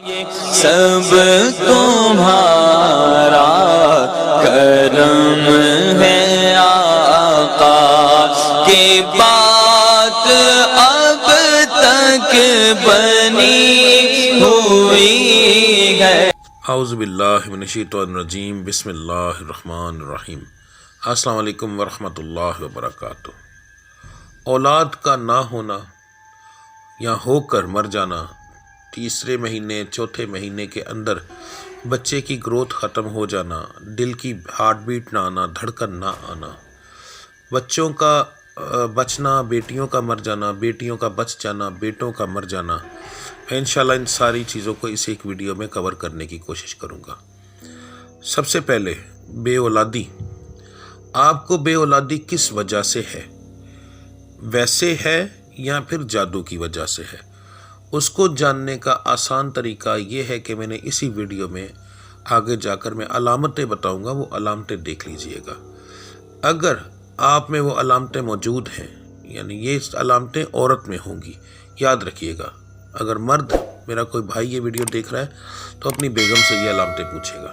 سب تمہارا کرم ہے آقا کی بات اب تک بنی ہوئی ہے۔ اعوذ باللہ من الشیطان الرجیم، بسم اللہ الرحمن الرحیم۔ السلام علیکم ورحمۃ اللہ وبرکاتہ۔ اولاد کا نہ ہونا یا ہو کر مر جانا، تیسرے مہینے چوتھے مہینے کے اندر بچے کی گروتھ ختم ہو جانا، دل کی ہارٹ بیٹ نہ آنا، دھڑکن نہ آنا، بچوں کا بچنا، بیٹیوں کا مر جانا، بیٹیوں کا بچ جانا، بیٹوں کا مر جانا، میں انشاءاللہ ان ساری چیزوں کو اس ایک ویڈیو میں کور کرنے کی کوشش کروں گا۔ سب سے پہلے بے اولادی، آپ کو بے اولادی کس وجہ سے ہے؟ ویسے ہے یا پھر جادو کی وجہ سے ہے؟ اس کو جاننے کا آسان طریقہ یہ ہے کہ میں نے اسی ویڈیو میں آگے جا کر میں علامتیں بتاؤں گا، وہ علامتیں دیکھ لیجئے گا۔ اگر آپ میں وہ علامتیں موجود ہیں، یعنی یہ علامتیں عورت میں ہوں گی، یاد رکھیے گا۔ اگر مرد میرا کوئی بھائی یہ ویڈیو دیکھ رہا ہے تو اپنی بیگم سے یہ علامتیں پوچھے گا۔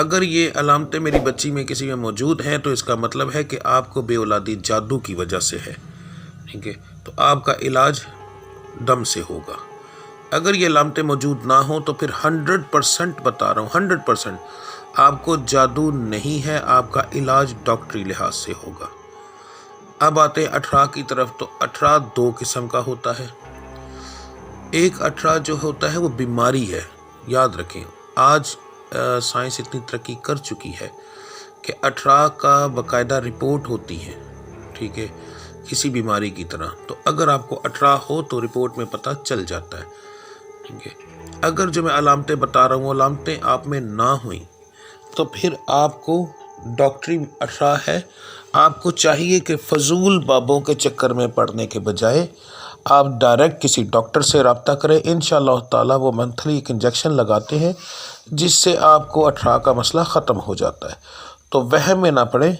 اگر یہ علامتیں میری بچی میں کسی میں موجود ہیں تو اس کا مطلب ہے کہ آپ کو بے اولادی جادو کی وجہ سے ہے، ٹھیک ہے؟ تو آپ کا علاج دم سے ہوگا۔ اگر یہ علامتیں موجود نہ ہوں تو پھر 100% بتا رہا ہوں، 100% آپ کو جادو نہیں ہے، آپ کا علاج ڈاکٹری لحاظ سے ہوگا۔ اب آتے ہیں 18 کی طرف۔ تو 18 دو قسم کا ہوتا ہے۔ ایک 18 جو ہوتا ہے وہ بیماری ہے، یاد رکھیں۔ آج سائنس اتنی ترقی کر چکی ہے کہ 18 کا باقاعدہ رپورٹ ہوتی ہے، ٹھیک ہے، کسی بیماری کی طرح۔ تو اگر آپ کو 18 ہو تو رپورٹ میں پتہ چل جاتا ہے، ٹھیک ہے۔ اگر جو میں علامتیں بتا رہا ہوں علامتیں آپ میں نہ ہوئیں تو پھر آپ کو ڈاکٹری 18 ہے، آپ کو چاہیے کہ فضول بابوں کے چکر میں پڑنے کے بجائے آپ ڈائریکٹ کسی ڈاکٹر سے رابطہ کریں۔ انشاءاللہ تعالیٰ وہ منتھلی ایک انجیکشن لگاتے ہیں جس سے آپ کو 18 کا مسئلہ ختم ہو جاتا ہے۔ تو وہم میں نہ پڑیں،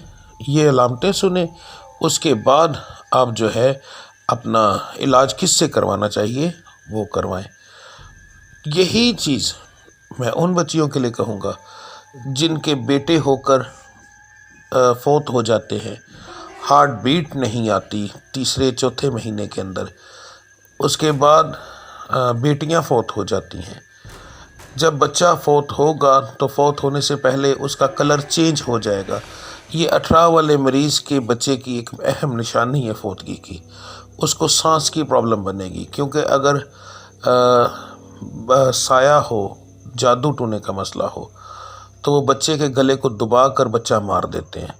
یہ علامتیں سنیں، اس کے بعد آپ جو ہے اپنا علاج کس سے کروانا چاہیے وہ کروائیں۔ یہی چیز میں ان بچیوں کے لیے کہوں گا جن کے بیٹے ہو کر فوت ہو جاتے ہیں، ہارٹ بیٹ نہیں آتی تیسرے چوتھے مہینے کے اندر، اس کے بعد بیٹیاں فوت ہو جاتی ہیں۔ جب بچہ فوت ہوگا تو فوت ہونے سے پہلے اس کا کلر چینج ہو جائے گا۔ یہ 18 والے مریض کے بچے کی ایک اہم نشانی ہے فوتگی کی، اس کو سانس کی پرابلم بنے گی، کیونکہ اگر سایہ ہو، جادو ٹونے کا مسئلہ ہو تو وہ بچے کے گلے کو دبا کر بچہ مار دیتے ہیں،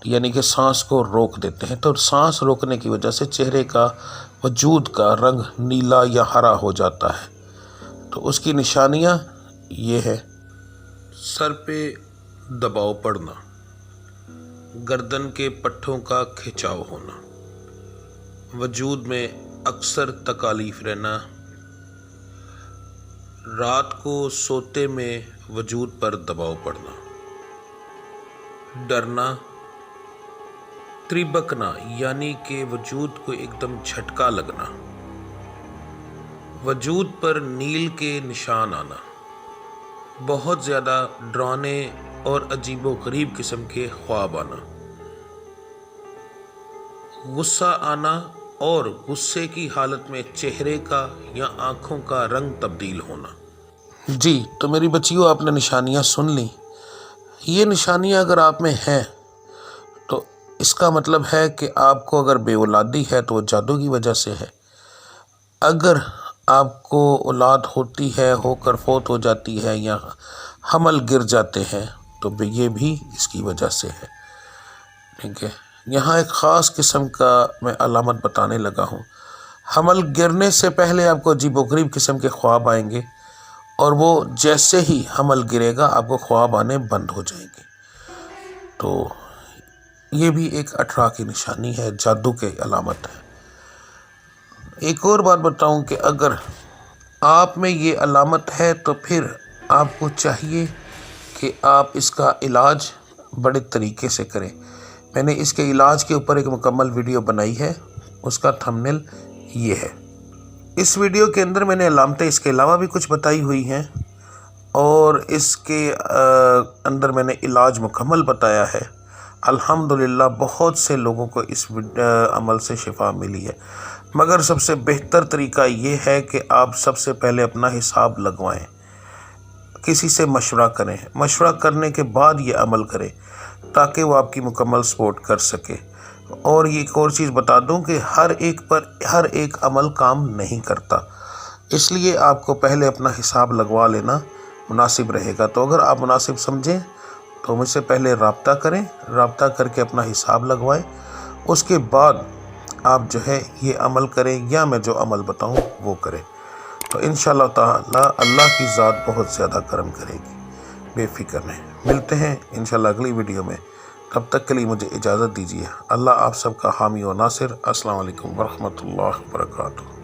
یعنی کہ سانس کو روک دیتے ہیں۔ تو سانس روکنے کی وجہ سے چہرے کا وجود کا رنگ نیلا یا ہرا ہو جاتا ہے۔ تو اس کی نشانیاں یہ ہے: سر پہ دباؤ پڑنا، گردن کے پٹھوں کا کھچاؤ ہونا، وجود میں اکثر تکالیف رہنا، رات کو سوتے میں وجود پر دباؤ پڑنا، ڈرنا، تربکنا یعنی کہ وجود کو ایک دم جھٹکا لگنا، وجود پر نیل کے نشان آنا، بہت زیادہ ڈرانے اور عجیب و غریب قسم کے خواب آنا، غصہ آنا اور غصے کی حالت میں چہرے کا یا آنکھوں کا رنگ تبدیل ہونا۔ جی تو میری بچیوں، آپ نے نشانیاں سن لیں۔ یہ نشانیاں اگر آپ میں ہیں تو اس کا مطلب ہے کہ آپ کو اگر بے اولادی ہے تو وہ جادو کی وجہ سے ہے۔ اگر آپ کو اولاد ہوتی ہے، ہو کر فوت ہو جاتی ہے یا حمل گر جاتے ہیں تو یہ بھی اس کی وجہ سے ہے، ٹھیک ہے۔ یہاں ایک خاص قسم کا میں علامت بتانے لگا ہوں۔ حمل گرنے سے پہلے آپ کو عجیب و غریب قسم کے خواب آئیں گے، اور وہ جیسے ہی حمل گرے گا آپ کو خواب آنے بند ہو جائیں گے۔ تو یہ بھی ایک 18 کی نشانی ہے، جادو کے علامت ہے۔ ایک اور بات بتاؤں کہ اگر آپ میں یہ علامت ہے تو پھر آپ کو چاہیے کہ آپ اس کا علاج بڑے طریقے سے کریں۔ میں نے اس کے علاج کے اوپر ایک مکمل ویڈیو بنائی ہے، اس کا تھمبنیل یہ ہے۔ اس ویڈیو کے اندر میں نے علامتیں اس کے علاوہ بھی کچھ بتائی ہوئی ہیں، اور اس کے اندر میں نے علاج مکمل بتایا ہے۔ الحمدللہ بہت سے لوگوں کو اس عمل سے شفا ملی ہے، مگر سب سے بہتر طریقہ یہ ہے کہ آپ سب سے پہلے اپنا حساب لگوائیں، کسی سے مشورہ کریں، مشورہ کرنے کے بعد یہ عمل کریں تاکہ وہ آپ کی مکمل سپورٹ کر سکے۔ اور یہ ایک اور چیز بتا دوں کہ ہر ایک پر ہر ایک عمل کام نہیں کرتا، اس لیے آپ کو پہلے اپنا حساب لگوا لینا مناسب رہے گا۔ تو اگر آپ مناسب سمجھیں تو مجھ سے پہلے رابطہ کریں، رابطہ کر کے اپنا حساب لگوائیں، اس کے بعد آپ جو ہے یہ عمل کریں یا میں جو عمل بتاؤں وہ کریں، تو انشاءاللہ تعالی اللہ کی ذات بہت زیادہ کرم کرے گی۔ بے فکر رہیں، ملتے ہیں انشاءاللہ اگلی ویڈیو میں، تب تک کے لیے مجھے اجازت دیجیے۔ اللہ آپ سب کا حامی و ناصر۔ السلام علیکم ورحمۃ اللہ وبرکاتہ۔